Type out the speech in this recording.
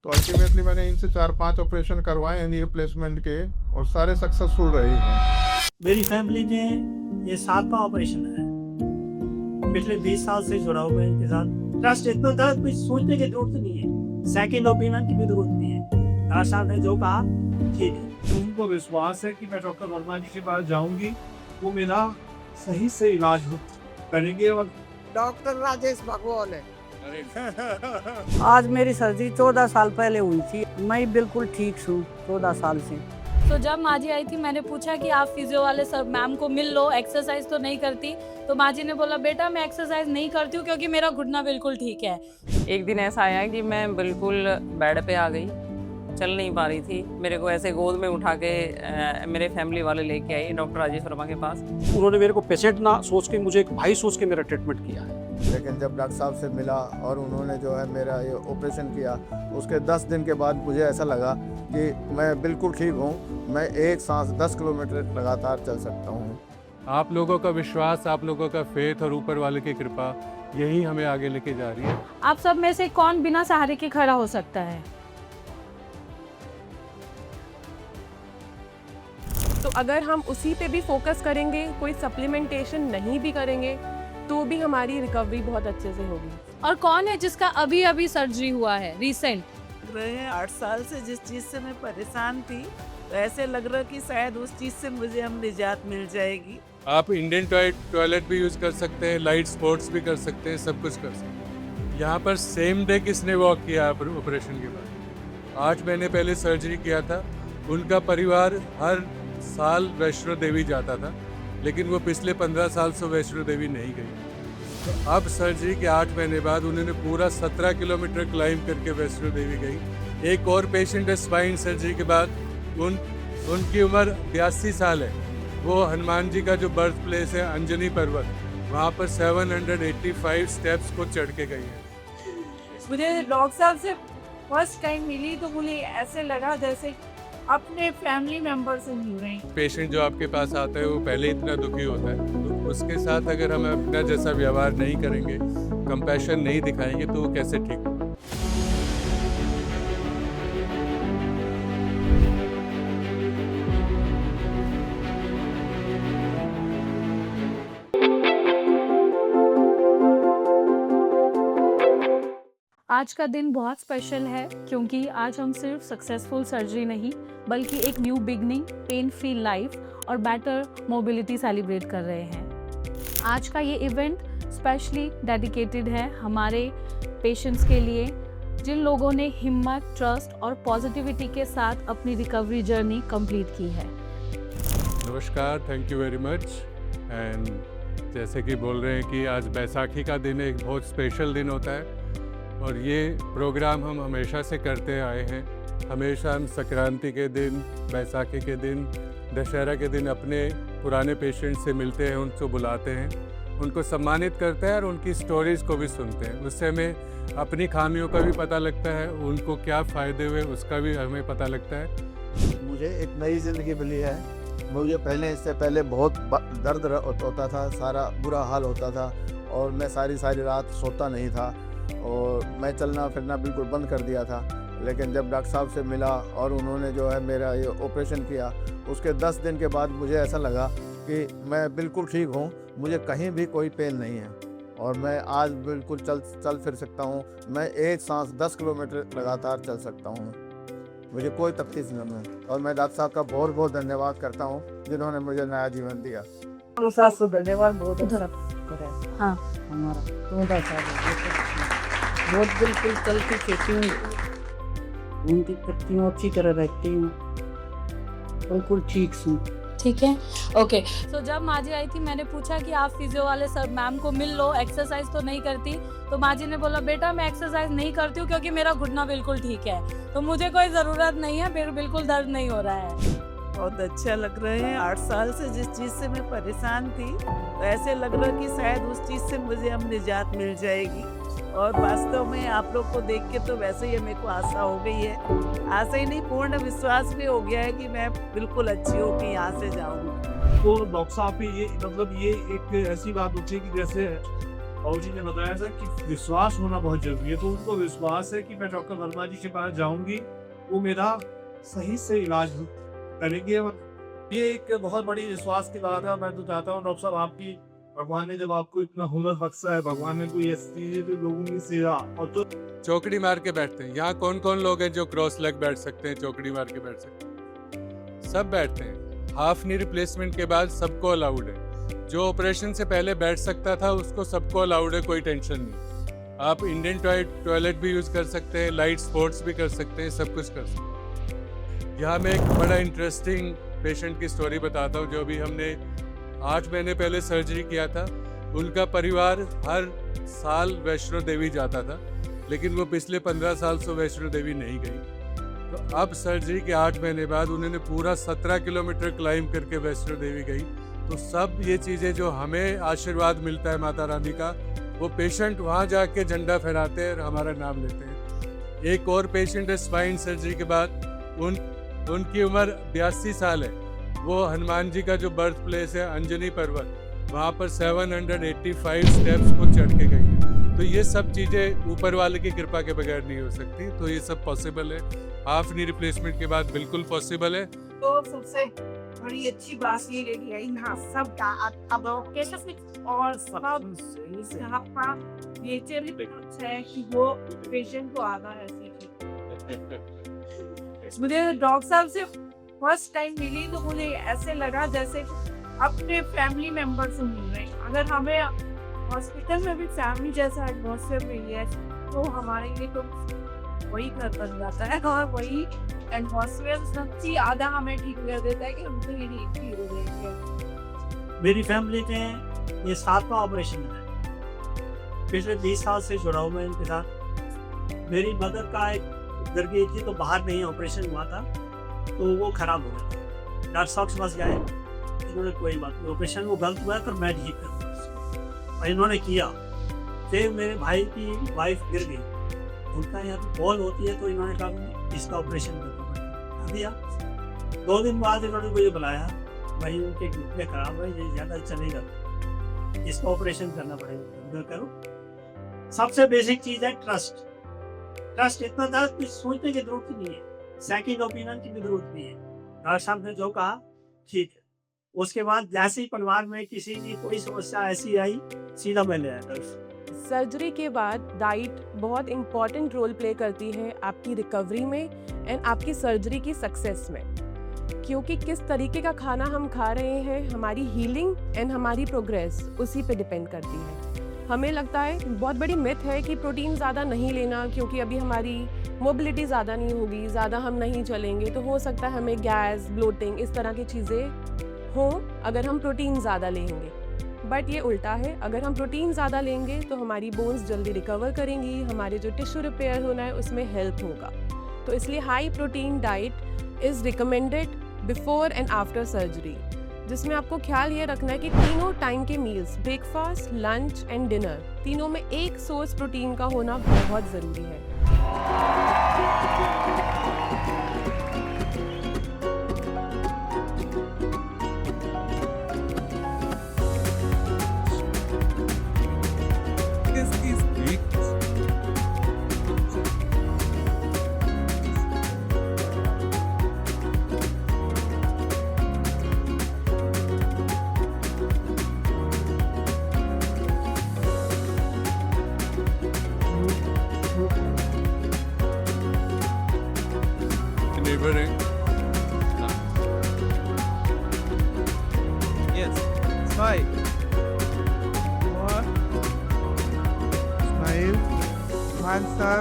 तो अल्टीमेटली मैंने इनसे 4-5 ऑपरेशन करवाए हैं नी रिप्लेसमेंट के और सारे सक्सेसफुल रहे हैं। मेरी फैमिली में ये 7वां ऑपरेशन है। पिछले 20 साल से जुड़ा हुआ है इनके साथ। ट्रस्ट इतना था कुछ सोचने की जरूरत नहीं है, सेकंड ओपिनियन की भी जरूरत नहीं है। डॉक्टर साहब ने जो कहा ठीक है। उनको विश्वास है कि मैं डॉक्टर वर्मा जी के पास जाऊंगी, वो मेरा सही से इलाज करेंगे। और डॉक्टर राजेश भगवान है। आज मेरी सर्जरी 14 साल पहले हुई थी। मैं बिल्कुल ठीक हूँ 14 साल से। तो जब माँ जी आई थी मैंने पूछा कि आप फिजियो वाले सर मैम को मिल लो, एक्सरसाइज तो नहीं करती। तो माँ जी ने बोला बेटा मैं एक्सरसाइज नहीं करती हूँ क्योंकि मेरा घुटना बिल्कुल ठीक है। एक दिन ऐसा आया कि मैं बिल्कुल बेड पे आ गई, चल नहीं पा रही थी। मेरे को ऐसे गोद में उठा के मेरे फैमिली वाले लेके आए डॉक्टर राजेश वर्मा के पास। उन्होंने मेरे को पेशेंट ना सोच के, मुझे एक भाई सोच के मेरा ट्रीटमेंट किया है। लेकिन जब डॉक्टर साहब से मिला और उन्होंने जो है मेरा ये ऑपरेशन किया, उसके 10 दिन के बाद मुझे ऐसा लगा कि मैं बिल्कुल ठीक हूँ। मैं एक सांस 10 किलोमीटर लगातार चल सकता हूँ। आप लोगों का विश्वास, आप लोगों का फेथ और ऊपर वाले की कृपा यही हमें आगे लेके जा रही है। आप सब में से कौन बिना सहारे के खड़ा हो सकता है? तो अगर हम उसी पे भी फोकस करेंगे, कोई सप्लीमेंटेशन नहीं भी करेंगे, तो भी हमारी रिकवरी बहुत अच्छे से होगी। और कौन है जिसका अभी अभी सर्जरी हुआ है रिसेंट? रहे हैं 8 साल से जिस चीज से मैं परेशान थी, तो ऐसे लग रहा कि शायद उस चीज से मुझे हम निजात मिल जाएगी। आप इंडियन टॉयलेट भी यूज़ कर सकते हैं, लाइट स्पोर्ट्स भी कर सकते हैं, सब कुछ कर सकते हैं। यहाँ पर सेम डे किसने वॉक किया ऑपरेशन के बाद? 8 महीने पहले सर्जरी किया था। उनका परिवार हर साल वैष्णो देवी जाता था, लेकिन वो पिछले 15 साल से वैष्णो देवी नहीं गई। तो अब सर्जरी के 8 महीने बाद उन्होंने पूरा 17 किलोमीटर क्लाइम करके वैष्णो देवी गई। एक और पेशेंट है स्पाइन सर्जरी के बाद, उनकी उम्र 82 साल है। वो हनुमान जी का जो बर्थ प्लेस है अंजनी पर्वत, वहाँ पर 785 स्टेप्स को चढ़ के गई है। मुझे डॉक्टर साहब से फर्स्ट टाइम मिली तो मुझे ऐसे लगा जैसे अपने फैमिली मेंबर से मिल रहे हैं। पेशेंट जो आपके पास आता है वो पहले इतना दुखी होता है, तो उसके साथ अगर हम अपना जैसा व्यवहार नहीं करेंगे, कंपैशन नहीं दिखाएंगे, तो वो कैसे ठीक होगा? आज का दिन बहुत स्पेशल है क्योंकि आज हम सिर्फ सक्सेसफुल सर्जरी नहीं बल्कि एक new beginning, pain free life और बेटर मोबिलिटी सेलिब्रेट कर रहे हैं। आज का ये इवेंट स्पेशली डेडिकेटेड है हमारे पेशेंट्स के लिए, जिन लोगों ने हिम्मत, ट्रस्ट और पॉजिटिविटी के साथ अपनी रिकवरी जर्नी कंप्लीट की है। नमस्कार, thank you very much. And जैसे कि बोल रहे हैं कि आज बैसाखी का दिन एक बहुत स्पेशल दिन होता है, और ये प्रोग्राम हम हमेशा से करते आए हैं। हमेशा हम संक्रांति के दिन, बैसाखी के दिन, दशहरा के दिन अपने पुराने पेशेंट से मिलते हैं, उनको बुलाते हैं, उनको सम्मानित करते हैं और उनकी स्टोरीज़ को भी सुनते हैं। उससे हमें अपनी खामियों का भी पता लगता है, उनको क्या फ़ायदे हुए उसका भी हमें पता लगता है। मुझे एक नई ज़िंदगी मिली है। मुझे इससे पहले बहुत दर्द होता था, सारा बुरा हाल होता था और मैं सारी रात सोता नहीं था और मैं चलना फिरना बिल्कुल बंद कर दिया था। लेकिन जब डॉक्टर साहब से मिला और उन्होंने जो है मेरा ये ऑपरेशन किया, उसके 10 दिन के बाद मुझे ऐसा लगा कि मैं बिल्कुल ठीक हूँ, मुझे कहीं भी कोई पेन नहीं है और मैं आज बिल्कुल चल फिर सकता हूँ। मैं एक सांस 10 किलोमीटर लगातार चल सकता हूँ, मुझे कोई तकलीफ नहीं है। और मैं डॉक्टर साहब का बहुत बहुत धन्यवाद करता हूँ जिन्होंने मुझे नया जीवन दिया। धन्यवाद बहुत अच्छा। हाँ, हमारा 14 साल बहुत बिल्कुल चलती फिरती हूँ, घूमती फिरती हूँ, अच्छी तरह रहती हूँ, बिल्कुल ठीक हूँ। ठीक है, ओके। तो जब माँ जी आई थी मैंने पूछा कि आप फिजियो वाले सर मैम को मिल लो, एक्सरसाइज तो नहीं करती। तो माँ जी ने बोला बेटा मैं एक्सरसाइज नहीं करती हूँ क्योंकि मेरा घुटना बिल्कुल ठीक है, तो मुझे कोई ज़रूरत नहीं है, मेरे बिल्कुल दर्द नहीं हो रहा है। बहुत अच्छा लग रहे हैं। 8 साल से जिस चीज से मैं परेशान थी, तो ऐसे लग रहा कि शायद उस चीज से मुझे हम निजात मिल जाएगी। और वास्तव में आप लोग को देख के तो वैसे ही मेरे को आशा हो गई है, आशा ही नहीं पूर्ण विश्वास भी हो गया है कि मैं बिल्कुल अच्छी होकर यहाँ से जाऊँगी। तो डॉक्टर साहब की ये मतलब ये एक ऐसी बात होती है कि जैसे बाबू जी ने बताया था कि विश्वास होना बहुत जरूरी है, तो उनको विश्वास है कि मैं डॉक्टर वर्मा जी के पास जाऊंगी, वो मेरा सही से इलाज करेंगे। और ये एक बहुत बड़ी विश्वास की बात है। मैं तो चाहता हूँ डॉक्टर साहब, आपकी भगवान ने जब आपको इतना हुनर बख्शा है, भगवान ने कोई ऐसी चीज है जो लोगों की सेवा और तो चौकड़ी मार के बैठते हैं। यहाँ कौन कौन लोग हैं जो क्रॉस लेग बैठ सकते हैं, चौकड़ी मार के बैठ सकते हैं? सब बैठते हैं। हाफ नी रिप्लेसमेंट के बाद सबको अलाउड है। जो ऑपरेशन से पहले बैठ सकता था उसको सबको अलाउड है, कोई टेंशन नहीं। आप इंडियन टॉयलेट भी यूज़ कर सकते हैं, लाइट स्पोर्ट्स भी कर सकते हैं, सब कुछ कर सकते हैं। यहाँ मैं एक बड़ा इंटरेस्टिंग पेशेंट की स्टोरी बताता हूँ। जो भी हमने 8 महीने पहले सर्जरी किया था, उनका परिवार हर साल वैष्णो देवी जाता था, लेकिन वो पिछले 15 साल से वैष्णो देवी नहीं गई। तो अब सर्जरी के 8 महीने बाद उन्होंने पूरा 17 किलोमीटर क्लाइंब करके वैष्णो देवी गई। तो सब ये चीज़ें जो हमें आशीर्वाद मिलता है माता रानी का, वो पेशेंट वहाँ जाके झंडा फहराते हैं और हमारा नाम लेते हैं। एक और पेशेंट है स्पाइन सर्जरी के बाद, उनकी उम्र 82 साल है। वो हनुमान जी का जो बर्थ प्लेस है अंजनी पर्वत, वहाँ पर 785 स्टेप्स को चढ़ के गई है। तो ये सब चीज़ें ऊपर वाले की कृपा के बगैर नहीं हो सकती। तो ये सब पॉसिबल है, हाफ नी रिप्लेसमेंट के बाद बिल्कुल पॉसिबल है। तो सबसे बड़ी अच्छी बात ये लगी है यहाँ सब अब और सब यहाँ का नेचर ही अच्छा है कि वो पेशेंट को आना है। मुझे डॉक्टर साहब से फर्स्ट टाइम मिली तो मुझे ऐसे लगा जैसे अपने फैमिली मेंबर से मिल रहे हैं। अगर हमें हॉस्पिटल में भी फैमिली जैसा एटमॉस्फेयर मिल है तो हमारे लिए तो वही घर बन जाता है, और वही एटमॉस्फेयर सबसे आधा हमें ठीक कर देता है कि हम तो ये ठीक हो जाएंगे। मेरी फैमिली में ये 7वां ऑपरेशन है। पिछले 20 साल से जुड़ा हूँ मैं इनके साथ। मेरी मदर का एक घर गई थी तो बाहर नहीं ऑपरेशन हुआ था, तो वो खराब हो गया था। डॉक्टर साहब के पास गए, इन्होंने कोई बात नहीं, ऑपरेशन वो गलत हुआ पर मैं ठीक कर, और इन्होंने किया। फिर मेरे भाई की वाइफ गिर गई, उनका यहाँ पे कॉल होती है, तो इन्होंने कहा इसका ऑपरेशन कर दिया। 2 दिन बाद इन्होंने मुझे बुलाया, भाई उनके घुटने खराब है, ये ज़्यादा चलेगा, इसका ऑपरेशन करना पड़ेगा, करो। सबसे बेसिक चीज़ है ट्रस्ट। ट्रस्ट इतना था कुछ सोचने की जरूरत नहीं है, सेकंड ओपिनियन की भी जरूरत नहीं है। डॉक्टर साहब ने जो कहा ठीक है। उसके बाद जैसे ही परिवार में किसी की कोई समस्या ऐसी आई, सीधा मैं ले आया। सर्जरी के बाद डाइट बहुत इम्पॉर्टेंट रोल प्ले करती है आपकी रिकवरी में एंड आपकी सर्जरी की सक्सेस में, क्योंकि किस तरीके का खाना हम खा रहे हैं हमारी हीलिंग एंड हमारी प्रोग्रेस उसी पे डिपेंड करती है। हमें लगता है बहुत बड़ी मिथ है कि प्रोटीन ज़्यादा नहीं लेना, क्योंकि अभी हमारी मोबिलिटी ज़्यादा नहीं होगी, ज़्यादा हम नहीं चलेंगे, तो हो सकता है हमें गैस, ब्लोटिंग, इस तरह की चीज़ें हों अगर हम प्रोटीन ज़्यादा लेंगे। बट ये उल्टा है, अगर हम प्रोटीन ज़्यादा लेंगे तो हमारी बोन्स जल्दी रिकवर करेंगी, हमारे जो टिश्यू रिपेयर होना है उसमें हेल्प होगा। तो इसलिए high protein diet is recommended before and after surgery, जिसमें आपको ख्याल ये रखना है कि तीनों टाइम के meals, breakfast, lunch and dinner, तीनों में एक सोर्स प्रोटीन का होना बहुत ज़रूरी है। Neighboring. Yes. Smile. 1. Smile. Smile, sir.